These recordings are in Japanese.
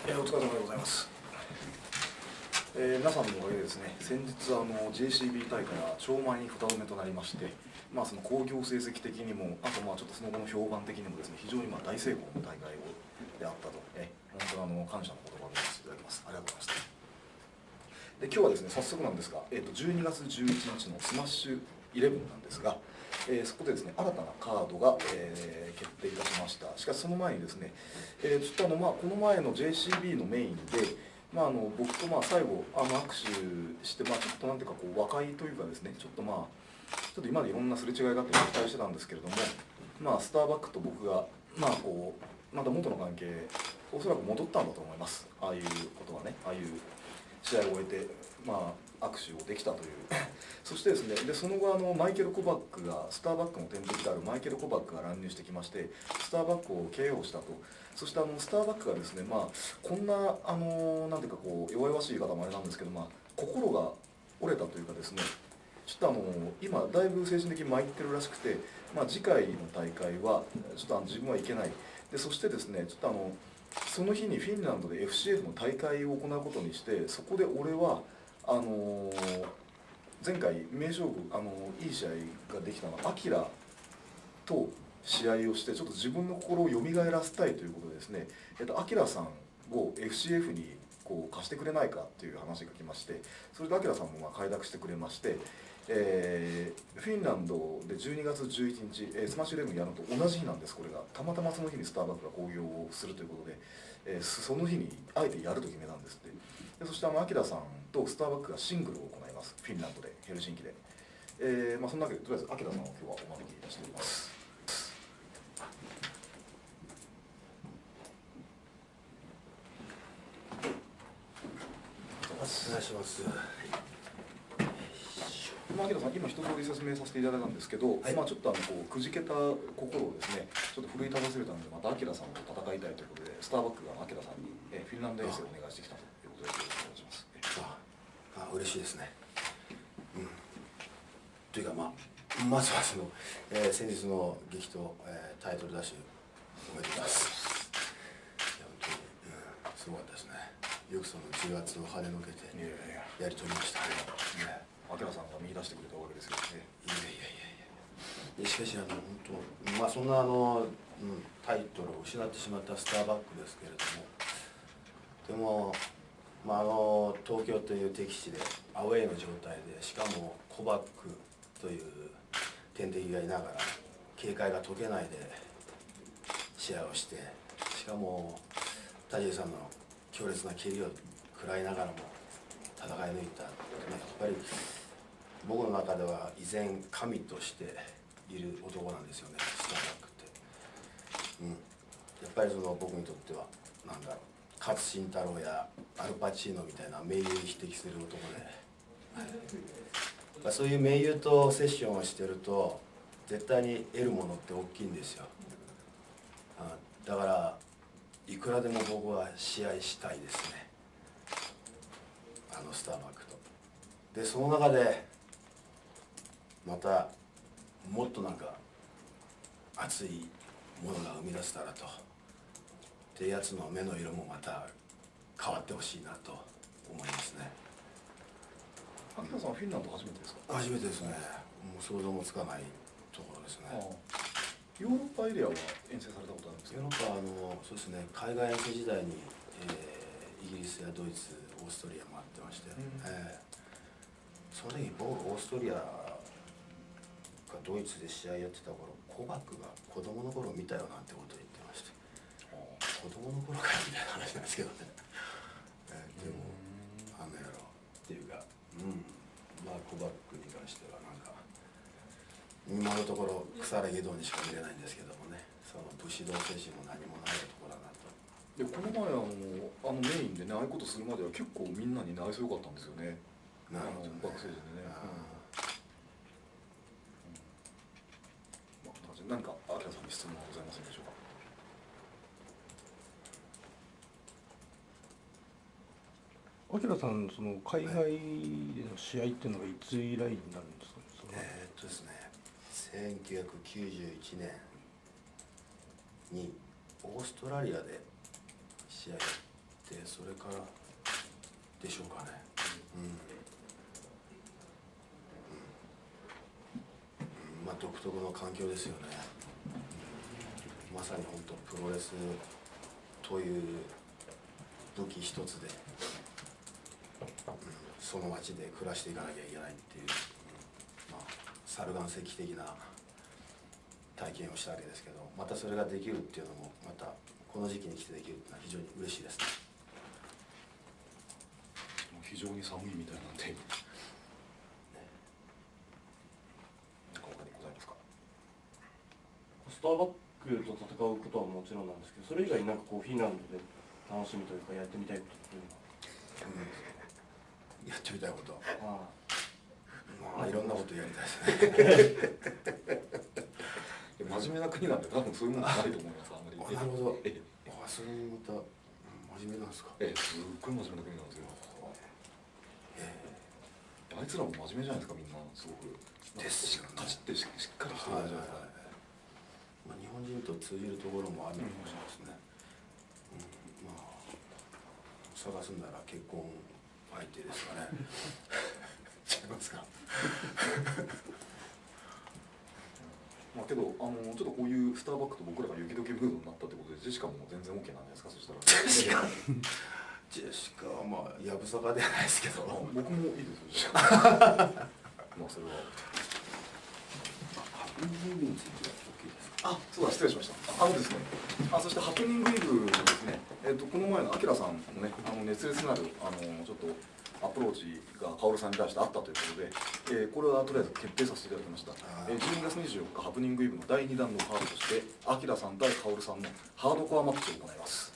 お疲れ様でございます。皆さんのおかげでですね、先日JCB 大会が超満員2度目となりまして、その興行成績的にも、あとちょっとその後の評判的にもですね、非常に大成功の大会であったと、本当に感謝の言葉をさせていただきます。ありがとうございました。で、今日はですね、早速なんですが、12月11日のスマッシュ11なんですが、そこでですね、新たなカードが、決定いたしました。しかしその前にですね、ちょっとこの前の JCB のメインで、僕と最後握手して、ちょっとなんていうか和解というかですね、ちょっと今までいろんなすれ違いがあって期待してたんですけれども、スターバックと僕がまた元の関係、おそらく戻ったんだと思います。ああいうことはね、ああいう試合を終えて、握手をできたというそしてですね、その後マイケル・コバックが、スターバックの天敵であるマイケル・コバックが乱入してきまして、スターバックを KO したと。そしてスターバックがですね、こんななんていうか弱々しい言い方もあれなんですけど、心が折れたというかですね、ちょっと今だいぶ精神的に参ってるらしくて、次回の大会はちょっと自分はいけない。でそしてですね、ちょっとその日にフィンランドで FCF の大会を行うことにして、そこで俺は前回名勝負いい試合ができたのはアキラと試合をして、ちょっと自分の心を蘇らせたいということでですね、アキラさんを FCF に貸してくれないかっていう話が来まして、それでアキラさんも快諾してくれまして、フィンランドで12月11日、スマッシュイレブンやるのと同じ日なんです。これがたまたまその日にスターバックが興行をするということで、その日にあえてやると決めたんですって。でそしてアキラさんとスターバックがシングルを行います。フィンランドで、ヘルシンキで。そんなわけでとりあえずアキラさんを今日はお招きしております。お願いします。アキラさん、今一通り説明させていただいたんですけど、ちょっとくじけた心をですね、ちょっと奮い立たせるためにまたアキラさんと戦いたいということで、スターバックがアキラさんにフィンランド遠征をお願いしてきたということで、よろしくお願いします。嬉しいですね。というかまずは先日の激闘、タイトルダッシュおめでとうございます。本当に、すごかったですね。よくその重圧を跳ねのけてやり取りました。アキラさんが見出してくれたわけですよね。しかし本当そんなタイトルを失ってしまったスターバックですけれども、でも東京という敵地でアウェーの状態で、しかもコバックという天敵がいながら警戒が解けないで試合をして、しかも田尻さんの強烈な蹴りを食らいながらも戦い抜いた。やっぱり僕の中では依然神としている男なんですよね、スターバックって。やっぱり僕にとっては勝新太郎やアルパチーノみたいな盟友に匹敵する男で、そういう盟友とセッションをしてると絶対に得るものって大きいんですよ。だからいくらでも僕は試合したいですね、スターバックと。でその中でまたもっと熱いものが生み出せたらと。でやつの目の色もまた変わってほしいなと思いますね。アキラさんはフィンランド初めてですか？初めてですね。もう想像もつかないところですね。ヨーロッパエリアは遠征されたことあるんですか？ヨーロッパそうですね、海外遠征時代に、イギリスやドイツ、オーストリア回ってまして、その時僕オーストリアがドイツで試合やってた頃、コバックが子供の頃見たよなんてことを言ってまして、子供の頃からみたいな話なんですけどね。でもやろっていうか、コバックに関しては今のところ腐れ義堂にしか見れないんですけどもね、その武士道精神も何もないところだなと。でこの前メインでね、ああいうことするまでは結構みんなに内装良かったんですよね。学生時でね。何かアキラさんに質問はございませんでしょうか？アキラさん、その海外での試合っていうのがいつ以来になるんですかね。ですね、1991年にオーストラリアで試合やって、それからでしょうかね。まあ独特の環境ですよね。まさに本当プロレスという武器一つで、その街で暮らしていかなきゃいけないっていう、まあ猿岩石的な体験をしたわけですけど、またそれができるっていうのもまたこの時期に来てできるっていうのは非常に嬉しいですね。非常に寒いみたいなんで、何か他にございますか？スターバックと戦うことはもちろんなんですけど、それ以外になんかこうフィンランドで楽しみというかやってみたいことっていうのは？やってみたいこと、あまあいろんなことやりたいですね。真面目な国なんで多分そういうものないと思います。あんまり。なるほど。それもまた真面目なんですか。すっごい真面目な国なんですよ。あいつらも真面目じゃないですか、みんな。すごくですよね。カチッてしっかりしてるじゃないですか。まあ日本人と通じるところもあるのかもしれないですね。まあ探すんなら結婚相手ですかね。違いますか。まあけどちょっとこういうスターバックと僕らが雪解けムードになったってことで、ジェシカも全然 OK なんじゃないですか。そしたらジェシカはまあやぶさかではないですけど、僕もいいですよ。まあそれはハプニングについては OK ですか。そうだ、失礼しました。ですね、そしてハプニングイブですね、この前のアキラさんのね、熱烈なるちょっとアプローチが薫さんに対してあったということで、これはとりあえず決定させていただきました。12月24日ハプニングイブの第2弾のカードとして、アキラさん対薫さんのハードコアマッチを行います。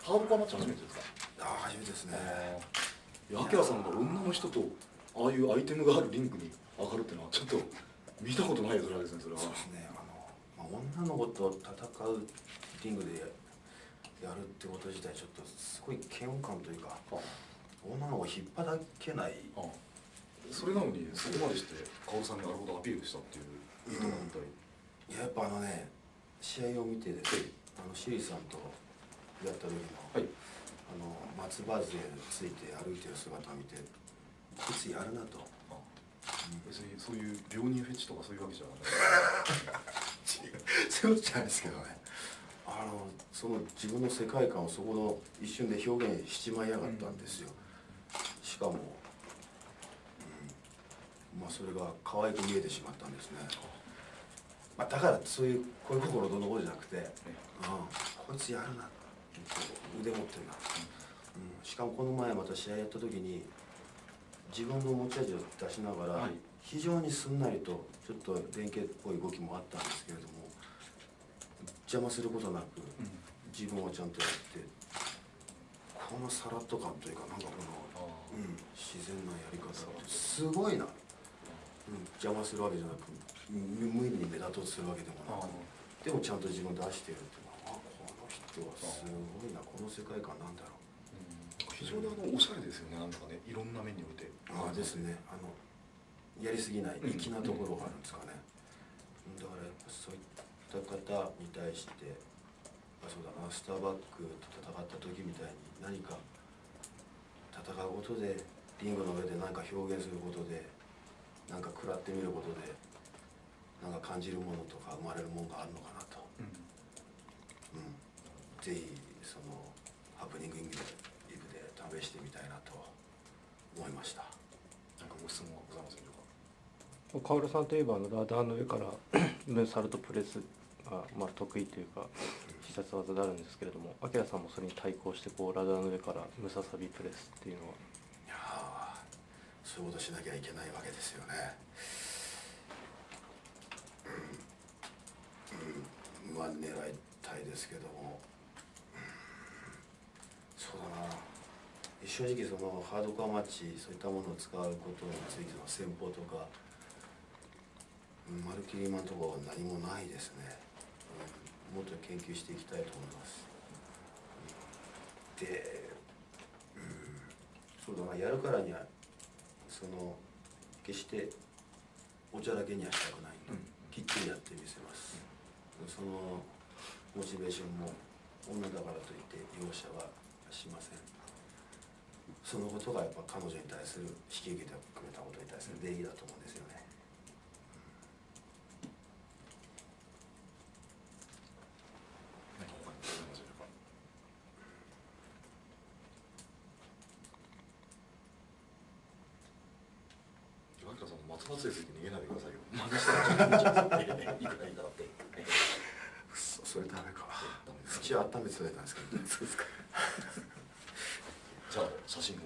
ハードコアマッチ初めてですか？初めてですね。アキラさんが女の人とああいうアイテムがあるリングに上がるっていうのはちょっと見たことないですね、それは。そうですね。女の子と戦うリングでやるってこと自体ちょっとすごい嫌悪感というか、女の子を引っ張らけない。それなのにそこまでして薫さんになるほどアピールしたっていう意図がみたい。やっぱ試合を見てですね、シリさんとやった時の、松葉杖ついて歩いてる姿を見て、こいつやるなと。別にそういう病人フェチとかそういうわけじゃない。そういうことじゃないですけどね。その自分の世界観をそこの一瞬で表現しちまいやがったんですよ。しかも、まあそれが可愛く見えてしまったんですね。まあだからそういう恋心どのことじゃなくて、こいつやるな、腕持ってるな。しかもこの前また試合やった時に自分の持ち味を出しながら、非常にすんなりとちょっと連携っぽい動きもあったんですけれども、邪魔することなく自分をちゃんとやって、このさらっと感というか、なんかこの、自然なやり方ってすごいな。邪魔するわけじゃなく、無意味に目立とうとするわけでもなく、でもちゃんと自分出しているっていうのは、この人はすごいな、この世界観なんだろう。非常におしゃれですよね、なんだかね、いろんな面において。ですね。やりすぎない粋なところがあるんですかね。だからやっぱそういった方に対して、そうだな、スターバックと戦った時みたいに何か戦うことで、リングの上で何か表現することで、何か食らってみることで、何か感じるものとか生まれるものがあるのかなと。ぜひそのハプニングイブで試してみたいなと思いました。何かご質問はございませんでしょ薫さんといえばラダーの上からムーンサルトプレスが得意というか必殺技であるんですけれども、アキラさんもそれに対抗してラダーの上からムササビプレスっていうのは。いやそういうことしなきゃいけないわけですよね。まあ狙いたいですけども、そうだな、正直そのハードコアマッチ、そういったものを使うことについての戦法とか、まるっきり今のところ何もないですね。もっと研究していきたいと思います。で、そうだな、やるからには決しておちゃらけにはしたくないんで、きっちりやってみせます。そのモチベーションも女だからといって容赦はしません。そのことがやっぱ彼女に対する引き受けてくれたことに対する礼儀だと思うんですよね。何か他にございましょうか。岩倉さんも松葉杖ついて逃げないでくださいよ。真似したらいくらいいだろうって。それダメか。ダメですか。口は温めてたんですけど。そうですか。じゃあ写真を。